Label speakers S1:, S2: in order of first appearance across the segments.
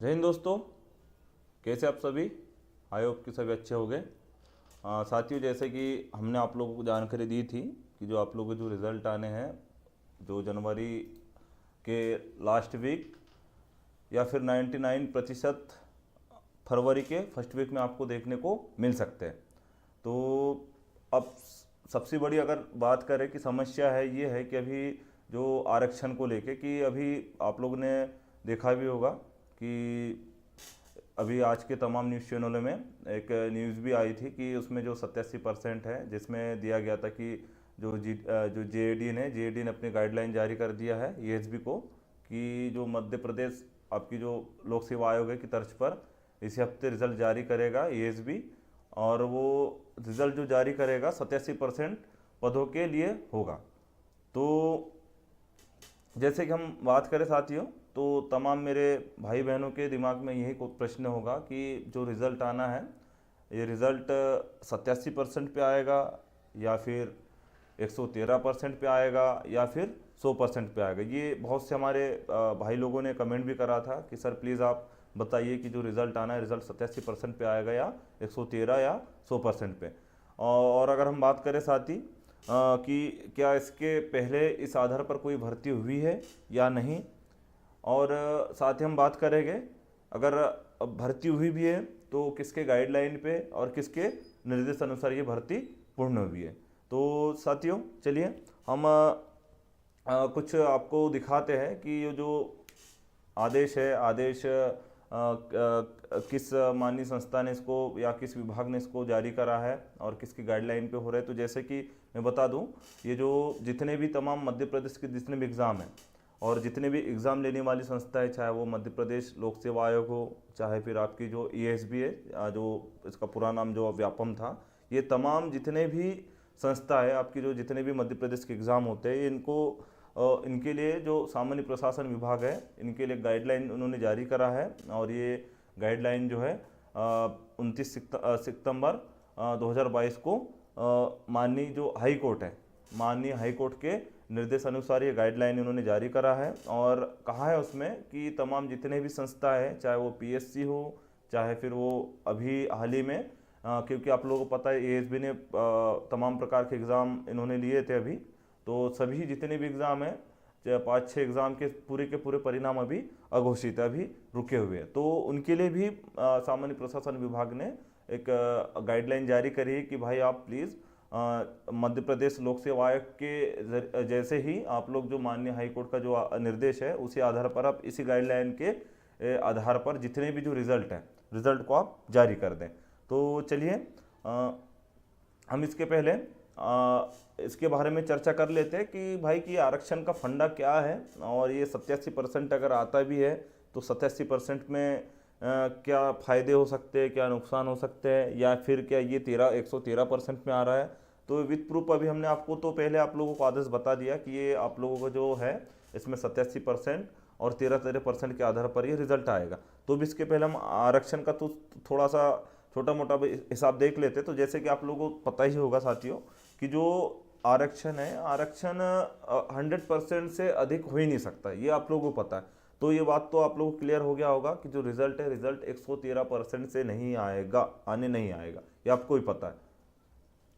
S1: जय हिंद दोस्तों, कैसे आप सभी। आई होप कि सभी अच्छे हो गए। साथियों, जैसे कि हमने आप लोगों को जानकारी दी थी कि जो आप लोगों के जो रिज़ल्ट आने हैं जो जनवरी के लास्ट वीक या फिर 99% फरवरी के फर्स्ट वीक में आपको देखने को मिल सकते हैं। तो अब सबसे बड़ी अगर बात करें कि समस्या है ये है कि अभी जो आरक्षण को लेके कि अभी आप लोगों ने देखा भी होगा कि अभी आज के तमाम न्यूज़ चैनलों में एक न्यूज़ भी आई थी कि उसमें जो 87% है, जिसमें दिया गया था कि जो जेएडी ने अपनी गाइडलाइन जारी कर दिया है ईएसबी को कि जो मध्य प्रदेश आपकी जो लोक सेवा आयोग है की तर्ज पर इसी हफ्ते रिजल्ट जारी करेगा ईएसबी। और वो रिजल्ट जो जारी करेगा 87% पदों के लिए होगा। तो जैसे कि हम बात करें साथियों, तो तमाम मेरे भाई बहनों के दिमाग में यही प्रश्न होगा कि जो रिज़ल्ट आना है ये रिज़ल्ट 87% पे आएगा या फिर 113% पे आएगा या फिर 100% पे आएगा। ये बहुत से हमारे भाई लोगों ने कमेंट भी करा था कि सर प्लीज़ आप बताइए कि जो रिज़ल्ट आना है रिज़ल्ट 87% पे आएगा या 113 या 100% पे। और अगर हम बात करें साथ ही कि क्या इसके पहले इस आधार पर कोई भर्ती हुई है या नहीं, और साथ ही हम बात करेंगे अगर भर्ती हुई भी है तो किसके गाइडलाइन पे और किसके निर्देश अनुसार ये भर्ती पूर्ण हुई है। तो साथियों चलिए हम कुछ आपको दिखाते हैं कि ये जो आदेश है, आदेश किस माननीय संस्था ने इसको या किस विभाग ने इसको जारी करा है और किसकी गाइडलाइन पे हो रहा है। तो जैसे कि मैं बता दूं, ये जो जितने भी तमाम मध्य प्रदेश के जितने भी एग्ज़ाम हैं और जितने भी एग्ज़ाम लेने वाली संस्था है, चाहे वो मध्य प्रदेश लोक सेवा आयोग हो, चाहे फिर आपकी जो ईएसबी है, जो इसका पूरा नाम जो व्यापम था, ये तमाम जितने भी संस्था है आपकी जो जितने भी मध्य प्रदेश के एग्ज़ाम होते हैं इनको इनके लिए जो सामान्य प्रशासन विभाग है इनके लिए गाइडलाइन उन्होंने जारी करा है। और ये गाइडलाइन जो है 29 सितंबर 2022 को माननीय जो हाई कोर्ट है, माननीय हाई कोर्ट के निर्देश अनुसार ये गाइडलाइन उन्होंने जारी करा है। और कहा है उसमें कि तमाम जितने भी संस्था है, चाहे वो पीएससी हो, चाहे फिर वो अभी हाल ही में क्योंकि आप लोगों को पता है एएसबी ने तमाम प्रकार के एग्ज़ाम इन्होंने लिए थे अभी, तो सभी जितने भी एग्ज़ाम हैं, चाहे 5-6 एग्ज़ाम के पूरे परिणाम अभी अघोषित है, अभी रुके हुए हैं। तो उनके लिए भी सामान्य प्रशासन विभाग ने एक गाइडलाइन जारी करी है कि भाई आप प्लीज़ मध्य प्रदेश लोक सेवा आयोग के जैसे ही आप लोग जो माननीय हाई कोर्ट का जो निर्देश है उसी आधार पर आप इसी गाइडलाइन के आधार पर जितने भी जो रिज़ल्ट हैं रिज़ल्ट को आप जारी कर दें। तो चलिए हम इसके पहले इसके बारे में चर्चा कर लेते हैं कि भाई कि आरक्षण का फंडा क्या है और ये 87% अगर आता भी है तो 87% में क्या फ़ायदे हो सकते हैं, क्या नुकसान हो सकते हैं, या फिर क्या ये 113% में आ रहा है। तो विथ प्रूफ अभी हमने आपको तो पहले आप लोगों को आदेश बता दिया कि ये आप लोगों का जो है इसमें 87% और 13% के आधार पर ये रिजल्ट आएगा। तो भी इसके पहले हम आरक्षण का तो थोड़ा सा छोटा मोटा हिसाब देख लेते। तो जैसे कि आप लोगों को पता ही होगा साथियों कि जो आरक्षण है, आरक्षण 100% से अधिक हो ही नहीं सकता, ये आप लोगों को पता है। तो ये बात तो आप लोगों को क्लियर हो गया होगा कि जो रिजल्ट है रिजल्ट 113% से नहीं आएगा, आने नहीं आएगा, ये आपको ही पता है।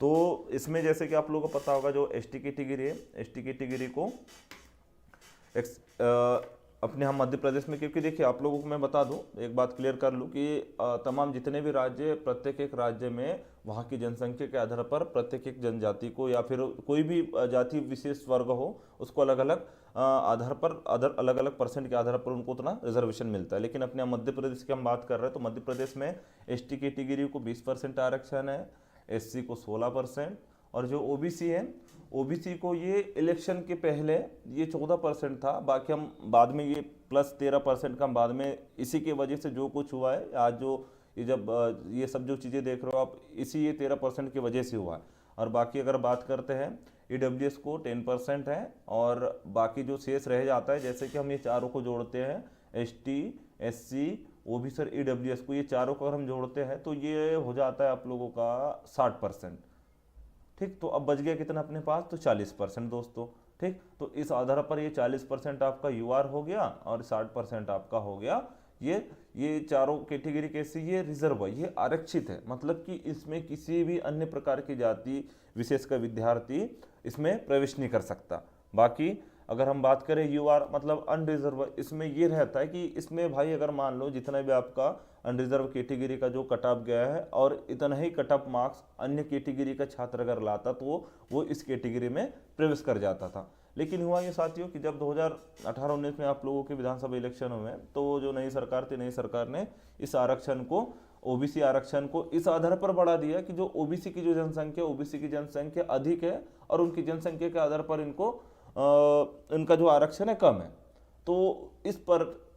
S1: तो इसमें जैसे कि आप लोगों को पता होगा जो एसटी कैटेगरी है, एसटी कैटेगरी को अपने हम मध्य प्रदेश में, क्योंकि देखिए आप लोगों को मैं बता दूं, एक बात क्लियर कर लूं कि तमाम जितने भी राज्य, प्रत्येक एक राज्य में वहाँ की जनसंख्या के आधार पर प्रत्येक एक जनजाति को या फिर कोई भी जाति विशेष वर्ग हो उसको अलग अलग आधार पर अलग अलग परसेंट के आधार पर उनको उतना रिजर्वेशन मिलता है। लेकिन अपने मध्य प्रदेश की हम बात कर रहे हैं तो मध्य प्रदेश में एसटी कैटेगरी को 20% आरक्षण है, एससी को 16%, और जो ओबीसी है, ओबीसी को ये इलेक्शन के पहले ये 14% था। बाकी हम बाद में ये प्लस 13% का हम बाद में इसी के वजह से जो कुछ हुआ है आज जो ये जब ये सब जो चीज़ें देख रहे हो आप, इसी ये 13% की वजह से हुआ है। और बाकी अगर बात करते हैं ईडब्ल्यूएस को 10% है, और बाकी जो शेष रह जाता है जैसे कि हम ये चारों को जोड़ते हैं, एसटी, एससी, ओबीसी और ईडब्ल्यूएस को, ये चारों को अगर हम जोड़ते हैं तो ये हो जाता है आप लोगों का 60%। ठीक, तो अब बच गया कितना अपने पास, तो 40% दोस्तों। ठीक, तो इस आधार पर ये 40% आपका यूआर हो गया और 60% आपका हो गया ये चारों कैटेगरी कैसी, ये रिजर्व है, ये आरक्षित है, मतलब कि इसमें किसी भी अन्य प्रकार की जाति विशेष का विद्यार्थी इसमें प्रवेश नहीं कर सकता। बाकी अगर हम बात करें यूआर मतलब अनरिजर्व, इसमें ये रहता है कि इसमें भाई अगर मान लो जितना भी आपका अनरिजर्व कैटेगरी का जो कट ऑफ गया है और इतना ही कट ऑफ मार्क्स अन्य कैटेगरी का छात्र अगर लाता तो वो इस कैटेगरी में प्रवेश कर जाता था। लेकिन हुआ ये साथियों कि जब 2018-19 में आप लोगों के विधानसभा इलेक्शन हुए तो जो नई सरकार थी, नई सरकार ने इस आरक्षण को, ओबीसी आरक्षण को इस आधार पर बढ़ा दिया कि जो ओबीसी की जो जनसंख्या, ओबीसी की जनसंख्या अधिक है और उनकी जनसंख्या के आधार पर इनका जो आरक्षण है कम है, तो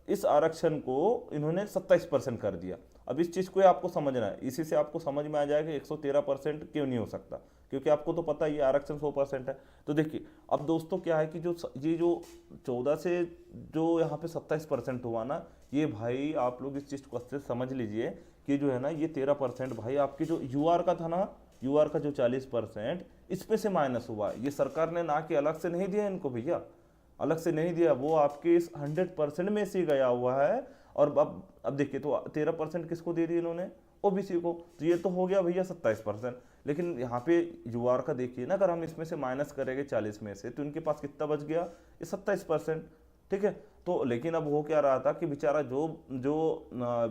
S1: इस आरक्षण को इन्होंने 27% कर दिया। अब इस चीज़ को आपको समझना है, इसी से आपको समझ में आ जाएगा 113% क्यों नहीं हो सकता, क्योंकि आपको तो पता ही है आरक्षण 100% है। तो देखिए अब दोस्तों क्या है कि जो 14 से जो यहाँ पे 27% हुआ ना, ये भाई आप लोग इस चीज़ को अच्छे से समझ लीजिए कि जो है ना ये 13% भाई आपकी जो यूआर का था ना, यूआर का जो 40% इस पे से माइनस हुआ। ये सरकार ने ना कि अलग से नहीं दिया इनको भैया, अलग से नहीं दिया, वो आपके इस 100% में से गया हुआ है। और अब देखिए तो 13% किसको दे दी इन्होंने, ओबीसी को, तो ये तो हो गया भैया 27%। लेकिन यहाँ पे यूआर का देखिए ना, अगर हम इसमें से माइनस करेंगे 40 में से तो इनके पास कितना बच गया, ये 27%। ठीक है, तो लेकिन अब हो क्या रहा था कि बेचारा जो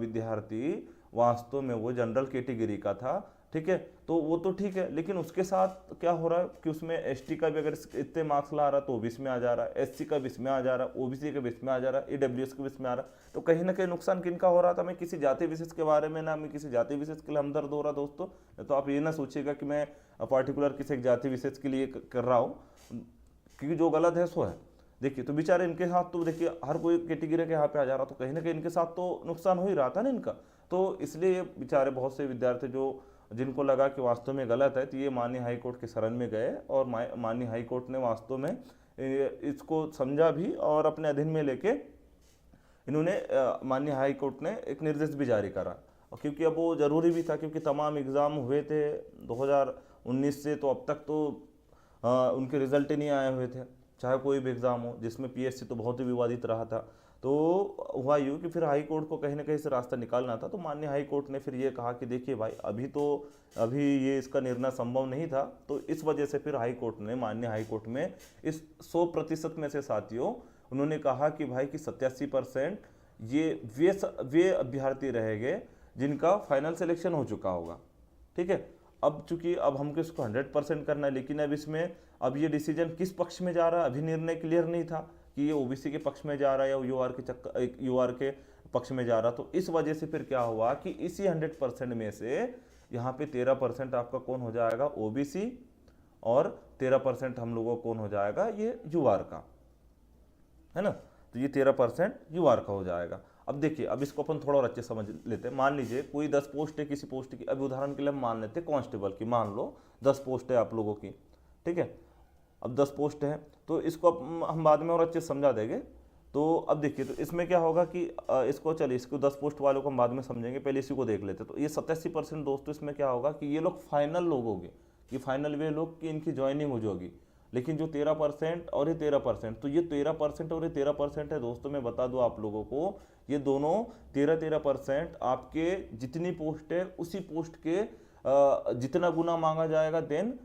S1: विद्यार्थी वास्तव में वो जनरल कैटेगरी का था, ठीक है, तो वो तो ठीक है, लेकिन उसके साथ क्या हो रहा है कि उसमें एसटी का भी अगर इतने मार्क्स ला रहा तो ओबीसी में आ जा रहा है, एससी का भी इसमें आ जा रहा है, ओबीसी के भी इसमें आ जा रहा है, ईडब्ल्यूएस के भी इसमें आ रहा है। तो कहीं ना कहीं नुकसान किनका हो रहा था। मैं किसी जाति विशेष के बारे में ना, मैं किसी जाति विशेष के लिए हमदर्द हो रहा दोस्तों, तो आप ये ना सोचिएगा कि मैं पार्टिकुलर किसी एक जाति विशेष के लिए कर रहा हूँ, क्योंकि जो गलत है सो है। देखिए तो बेचारे इनके साथ तो देखिए हर कोई कैटेगरी के यहाँ पे आ जा रहा, तो कहीं ना कहीं इनके साथ तो नुकसान हो ही रहा था ना इनका। तो इसलिए बेचारे बहुत से विद्यार्थी जिनको लगा कि वास्तव में गलत है, तो ये माननीय हाई कोर्ट के शरण में गए और माननीय हाई कोर्ट ने वास्तव में इसको समझा भी और अपने अधीन में लेके इन्होंने माननीय हाई कोर्ट ने एक निर्देश भी जारी करा। और क्योंकि अब वो ज़रूरी भी था, क्योंकि तमाम एग्ज़ाम हुए थे 2019 से, तो अब तक तो उनके रिजल्ट ही नहीं आए हुए थे, चाहे कोई भी एग्ज़ाम हो, जिसमें पीएससी तो बहुत ही विवादित रहा था। तो हुआ यूँ कि फिर हाई कोर्ट को कहीं ना कहीं से रास्ता निकालना था, तो माननीय हाई कोर्ट ने फिर ये कहा कि देखिए भाई अभी ये इसका निर्णय संभव नहीं था, तो इस वजह से फिर हाई कोर्ट ने, माननीय हाई कोर्ट में इस 100% में से साथियों उन्होंने कहा कि भाई कि 87% ये वे अभ्यर्थी रहेंगे जिनका फाइनल सिलेक्शन हो चुका होगा। ठीक है, अब चूंकि अब हमको इसको 100% करना है, लेकिन अब इसमें अब ये डिसीजन किस पक्ष में जा रहा है, अभी निर्णय क्लियर नहीं था कि ये ओबीसी के पक्ष में जा रहा है या यूआर के पक्ष में जा रहा। तो इस वजह से फिर क्या हुआ कि इसी 100% में से यहाँ पे 13% आपका कौन हो जाएगा, ओबीसी, और 13% हम लोगों को कौन हो जाएगा, ये यूआर का, है ना। तो ये 13% यूआर का हो जाएगा। अब देखिए अब इसको अपन थोड़ा और अच्छे समझ लेते हैं। मान लीजिए कोई 10 पोस्ट है किसी पोस्ट की, अभी उदाहरण के लिए हम मान लेते हैं कांस्टेबल की, मान लो 10 पोस्ट है आप लोगों की, ठीक है। अब 10 पोस्ट है तो इसको हम बाद में और अच्छे से समझा देंगे। तो अब देखिए तो इसमें क्या होगा कि इसको 10 पोस्ट वालों को हम बाद में समझेंगे, पहले इसी को देख लेते। तो ये 87% दोस्तों इसमें क्या होगा कि ये लोग फाइनल लोग होंगे, ये फाइनल वे लोग कि इनकी ज्वाइनिंग हो जाएगी। लेकिन जो 13% और ये 13%, तो ये 13% और ये 13% है दोस्तों। मैं बता दूं आप लोगों को, ये दोनों 13% आपके जितनी पोस्ट है उसी पोस्ट के जितना गुना मांगा जाएगा, देन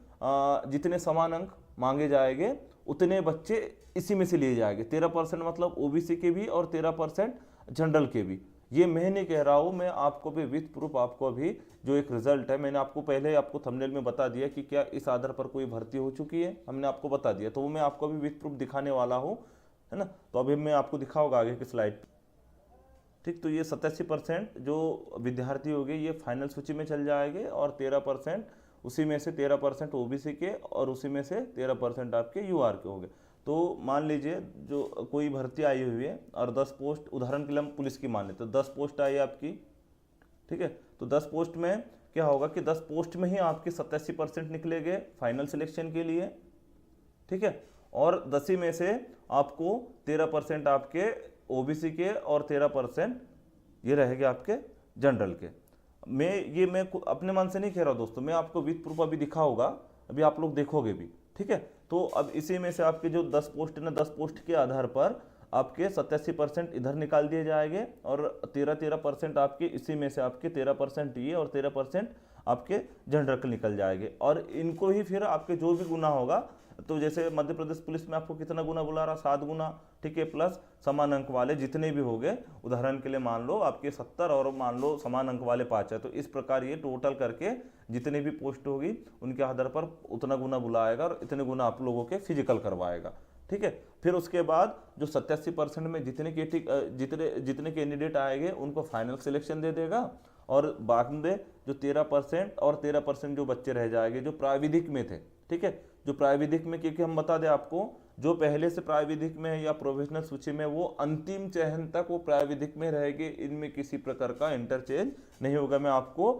S1: जितने समान अंक मांगे जाएंगे उतने बच्चे इसी में से लिए जाएंगे। 13% मतलब ओबीसी के भी और 13% जनरल के भी। ये मैं नहीं कह रहा हूँ, मैं आपको भी विथ प्रूफ, आपको अभी जो एक रिजल्ट है, मैंने आपको पहले आपको थंबनेल में बता दिया कि क्या इस आधार पर कोई भर्ती हो चुकी है, हमने आपको बता दिया। तो वो मैं आपको अभी विथ प्रूफ दिखाने वाला हूँ, है ना। तो अभी मैं आपको दिखाऊंगा आगे की स्लाइड। ठीक, तो ये 87% जो विद्यार्थी हो गए ये फाइनल सूची में चल जाएंगे, और 13% उसी में से 13% ओबीसी के, और उसी में से 13% आपके यूआर के हो गए। तो मान लीजिए जो कोई भर्ती आई हुई है और 10 पोस्ट, उदाहरण के लिए हम पुलिस की मान लेते हैं, तो 10 पोस्ट आई आपकी, ठीक है। तो 10 पोस्ट में क्या होगा कि 10 पोस्ट में ही आपके 87% निकलेंगे फाइनल सिलेक्शन के लिए, ठीक है। और 10 में से आपको 13% आपके ओबीसी के और 13% ये रहेंगे आपके जनरल के। मैं अपने मन से नहीं कह रहा दोस्तों, मैं आपको विथ प्रूफ अभी दिखाऊंगा, अभी आप लोग देखोगे भी, ठीक है। तो अब इसी में से आपके जो 10 पोस्ट है ना, 10 पोस्ट के आधार पर आपके 87% इधर निकाल दिए जाएंगे और 13% आपके इसी में से आपके 13% ये और 13% आपके जनरल निकल जाएंगे। और इनको ही फिर आपके जो भी गुना होगा, तो जैसे मध्य प्रदेश पुलिस में आपको कितना गुना बुला रहा, 7 गुना, ठीक है, प्लस समान अंक वाले जितने भी हो गए, उदाहरण के लिए मान लो आपके 70 और मान लो समान अंक वाले 5 है, तो इस प्रकार ये टोटल करके जितने भी पोस्ट होगी उनके आधार पर उतना गुना बुलाएगा और इतने गुना आप लोगों के फिजिकल करवाएगा, ठीक है। फिर उसके बाद जो 87% में जितने कैंडिडेट आएंगे उनको फाइनल सिलेक्शन दे देगा, और बाद में जो 13% और 13% जो बच्चे रह जाएंगे जो प्राविधिक में थे, ठीक है, जो प्राविधिक में, क्योंकि हम बता दें आपको, जो पहले से प्राविधिक में है या प्रोविजनल सूची में, वो अंतिम चयन तक वो प्राविधिक में रहेंगे, इनमें किसी प्रकार का इंटरचेंज नहीं होगा। मैं आपको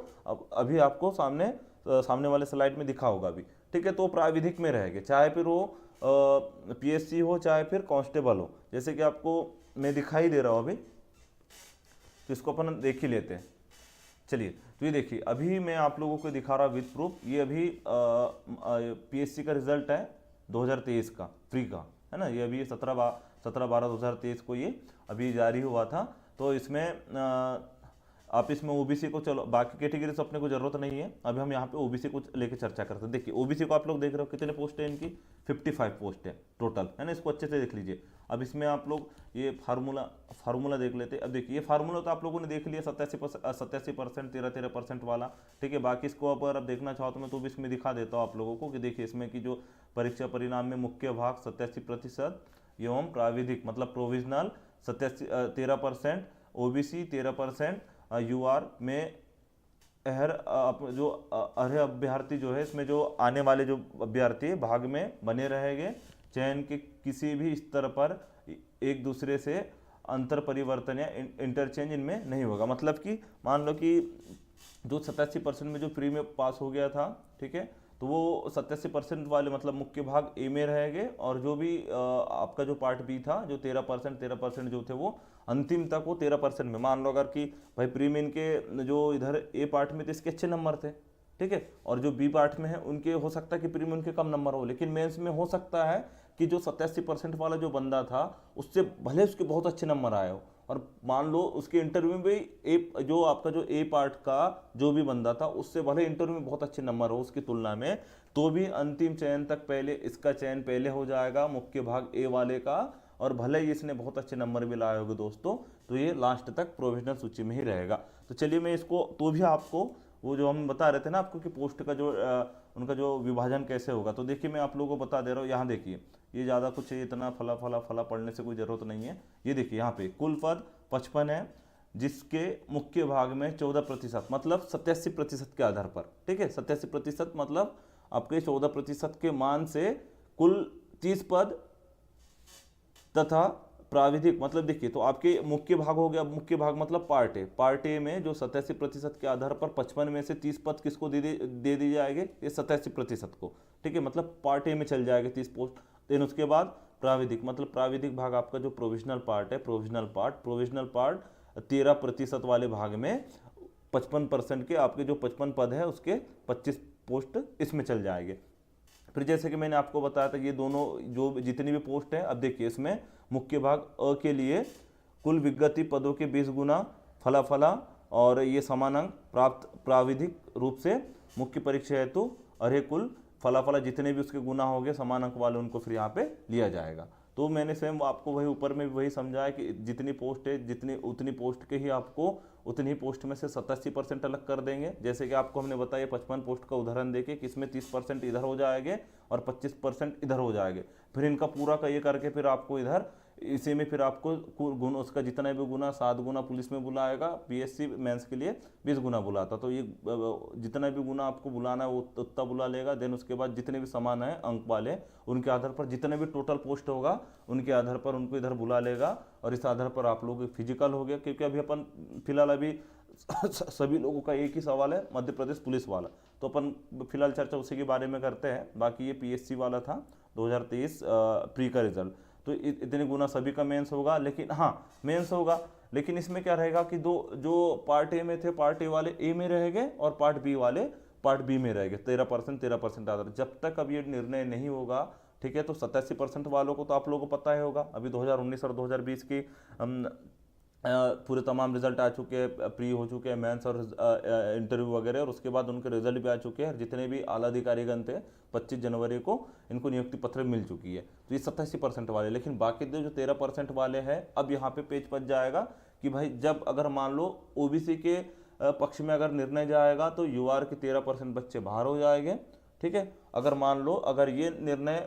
S1: अभी आपको सामने वाले स्लाइड में दिखा होगा अभी, ठीक है। तो प्राविधिक में रहेंगे, चाहे फिर वो पीएससी हो चाहे फिर कांस्टेबल हो, जैसे कि आपको मैं दिखाई दे रहा हूँ अभी, तो इसको अपन देख ही लेते हैं। चलिए, तो ये देखिए, अभी मैं आप लोगों को दिखा रहा विद प्रूफ, ये अभी पीएससी का रिजल्ट है 2023 का, फ्री का, है ना। ये अभी 17/12/2023 को ये अभी जारी हुआ था। तो इसमें आप इसमें ओबीसी को, चलो बाकी कैटेगरी से अपने को जरूरत नहीं है, अभी हम यहाँ पे ओबीसी को लेके चर्चा करते हैं। देखिए ओबीसी को आप लोग देख रहे हो कितने पोस्ट है इनकी, 55 पोस्ट है टोटल, है ना। इसको अच्छे से देख लीजिए। अब इसमें आप लोग ये फार्मूला देख लेते हैं। अब देखिए, ये फार्मूला तो आप लोगों ने देख लिया, 87%, 13% वाला, ठीक है। बाकी इसको अगर आप देखना चाहो तो मैं तो भी इसमें दिखा देता हूँ आप लोगों को, कि देखिए इसमें की जो परीक्षा परिणाम में मुख्य भाग 87% एवं प्राविधिक मतलब प्रोविजनल 13%, ओबीसी 13%, यूआर में जो अर्ह अभ्यर्थी जो है, इसमें जो आने वाले जो अभ्यर्थी भाग में बने रहेंगे, चयन के किसी भी स्तर पर एक दूसरे से अंतर परिवर्तन या इंटरचेंज इनमें नहीं होगा। मतलब कि मान लो कि जो 87% में जो प्री में पास हो गया था, ठीक है, तो वो 87% वाले मतलब मुख्य भाग ए में रहेंगे, और जो भी आपका जो पार्ट बी था, जो 13% जो थे, वो अंतिम तक वो 13% में, मान लो अगर कि भाई प्री में इनके जो इधर ए पार्ट में थे इसके अच्छे नंबर थे, ठीक है, और जो बी पार्ट में है उनके हो सकता है कि प्री में उनके कम नंबर हो, लेकिन मेंस में हो सकता है कि जो 87% वाला जो बंदा था उससे भले उसके बहुत अच्छे नंबर आए हो, और मान लो उसके इंटरव्यू में भी जो आपका जो ए पार्ट का जो भी बंदा था उससे भले इंटरव्यू में बहुत अच्छे नंबर हो उसकी तुलना में, तो भी अंतिम चयन तक पहले इसका चयन पहले हो जाएगा मुख्य भाग ए वाले का, और भले ही इसने बहुत अच्छे नंबर भी लाए होंगे दोस्तों, तो ये लास्ट तक प्रोविजनल सूची में ही रहेगा। तो चलिए मैं इसको, तो भी आपको वो जो हम बता रहे थे ना आपको कि पोस्ट का जो उनका जो विभाजन कैसे होगा, तो देखिए मैं आप लोगों को बता दे रहा हूँ। यहाँ देखिए, ये ज़्यादा कुछ इतना फला पढ़ने से कोई ज़रूरत नहीं है। ये देखिए यहाँ पे कुल पद 55 है, जिसके मुख्य भाग में 14% मतलब 87% के आधार पर, ठीक है, 87% मतलब आपके 14% के मान से कुल 30 पद, तथा प्राविधिक मतलब देखिए, तो आपके मुख्य भाग हो गया, मुख्य भाग मतलब पार्ट ए, पार्ट ए में जो 87% के आधार पर 55 में से 30 पद किसको दे दी जाएंगे, ये 87% को, ठीक है, मतलब पार्ट ए में चल जाएगा 30 पोस्ट। देन उसके बाद प्राविधिक मतलब प्राविधिक भाग आपका जो प्रोविजनल पार्ट है, प्रोविजनल पार्ट 13% वाले भाग में 55% के आपके जो 55 पद है उसके 25 पोस्ट इसमें चल जाएंगे। फिर जैसे कि मैंने आपको बताया था, ये दोनों जो जितनी भी पोस्ट है, अब देखिए इसमें मुख्य भाग अ के लिए कुल विज्ञाति पदों के 20 गुना फला और ये समान अंक प्राप्त प्राविधिक रूप से मुख्य परीक्षा हेतु अरे कुल फला जितने भी उसके गुना हो गए समान अंक वाले, उनको फिर यहाँ पे लिया जाएगा। तो मैंने स्वयं आपको वही ऊपर में वही समझाया कि जितनी पोस्ट है उतनी पोस्ट के ही आपको उतनी ही पोस्ट में से 87% अलग कर देंगे। जैसे कि आपको हमने बताया 55 पोस्ट का उदाहरण देके कि इसमें 30% इधर हो जाएंगे और 25% इधर हो जाएंगे। फिर इनका पूरा का ये करके फिर आपको इधर इसी में फिर आपको गुण उसका जितना भी गुना 7 गुना पुलिस में बुलाएगा, पीएससी मेंस के लिए 20 गुना बुलाता, तो ये जितना भी गुना आपको बुलाना है वो उतना बुला लेगा। देन उसके बाद जितने भी समान है अंक वाले उनके आधार पर जितने भी टोटल पोस्ट होगा उनके आधार पर उनको इधर बुला लेगा, और इस आधार पर आप लोगों के फिजिकल हो गया। क्योंकि अभी अपन फिलहाल अभी सभी लोगों का एक ही सवाल है मध्य प्रदेश पुलिस वाला, तो अपन फिलहाल चर्चा उसी के बारे में करते हैं। बाकी ये पीएससी वाला था 2023 प्री का रिजल्ट, तो इतने गुना सभी का मेंस होगा। लेकिन हाँ मेंस होगा, लेकिन इसमें क्या रहेगा कि जो पार्ट ए में थे पार्ट ए वाले ए में रहेंगे और पार्ट बी वाले पार्ट बी में रहेंगे 13% आधार। जब तक अब ये निर्णय नहीं होगा ठीक है। तो 87% वालों को तो आप लोगों को पता ही होगा, अभी 2019 और 2020 की पूरे तमाम रिजल्ट आ चुके हैं, प्री हो चुके हैं, मेंस और इंटरव्यू वगैरह, और उसके बाद उनके रिजल्ट भी आ चुके हैं। जितने भी आला अधिकारीगण थे 25 जनवरी को इनको नियुक्ति पत्र मिल चुकी है। तो ये 87% वाले, लेकिन बाकी जो 13% वाले हैं, अब यहाँ पे पेच पच जाएगा कि भाई जब अगर मान लो ओबीसी के पक्ष में अगर निर्णय जाएगा तो यूआर के 13% बच्चे बाहर हो जाएंगे, ठीक है। अगर मान लो अगर ये निर्णय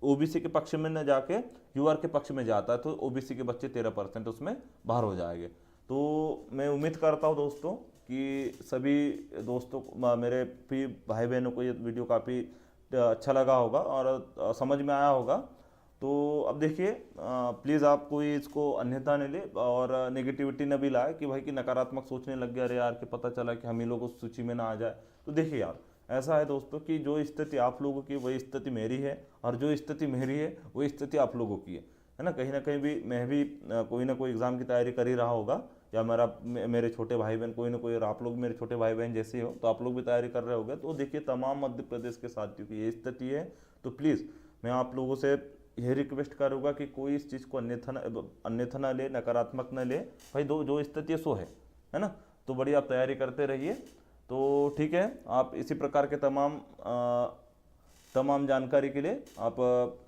S1: ओबीसी के पक्ष में न जाके यूआर के पक्ष में जाता है तो ओबीसी के बच्चे 13% उसमें बाहर हो जाएंगे। तो मैं उम्मीद करता हूँ दोस्तों कि सभी दोस्तों को, मेरे प्रिय भाई बहनों को ये वीडियो काफ़ी अच्छा लगा होगा और समझ में आया होगा। तो अब देखिए, प्लीज़ आप कोई इसको अन्यथा न ले और नेगेटिविटी न भी लाए कि भाई कि नकारात्मक सोचने लग गया, अरे यार कि पता चला कि हम ही लोग उस सूची में ना आ जाए। तो देखिए यार, ऐसा है दोस्तों कि जो स्थिति आप लोगों की वही स्थिति मेरी है, और जो स्थिति मेरी है वही स्थिति आप लोगों की है ना। कहीं ना कहीं भी मैं भी कोई ना कोई एग्ज़ाम की तैयारी कर ही रहा होगा, या मेरे छोटे भाई बहन कोई ना कोई, और आप लोग मेरे छोटे भाई बहन जैसे हो तो आप लोग भी तैयारी कर रहे होगे। तो देखिए, तमाम मध्य प्रदेश के साथियों की ये स्थिति है। तो प्लीज़ मैं आप लोगों से यह रिक्वेस्ट करूँगा कि कोई इस चीज़ को अन्यथा न ले, नकारात्मक न ले। भाई जो स्थिति सो है ना। तो बड़ी आप तैयारी करते रहिए। तो ठीक है, आप इसी प्रकार के तमाम जानकारी के लिए आप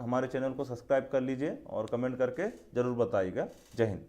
S1: हमारे चैनल को सब्सक्राइब कर लीजिए और कमेंट करके ज़रूर बताइएगा। जय हिंद।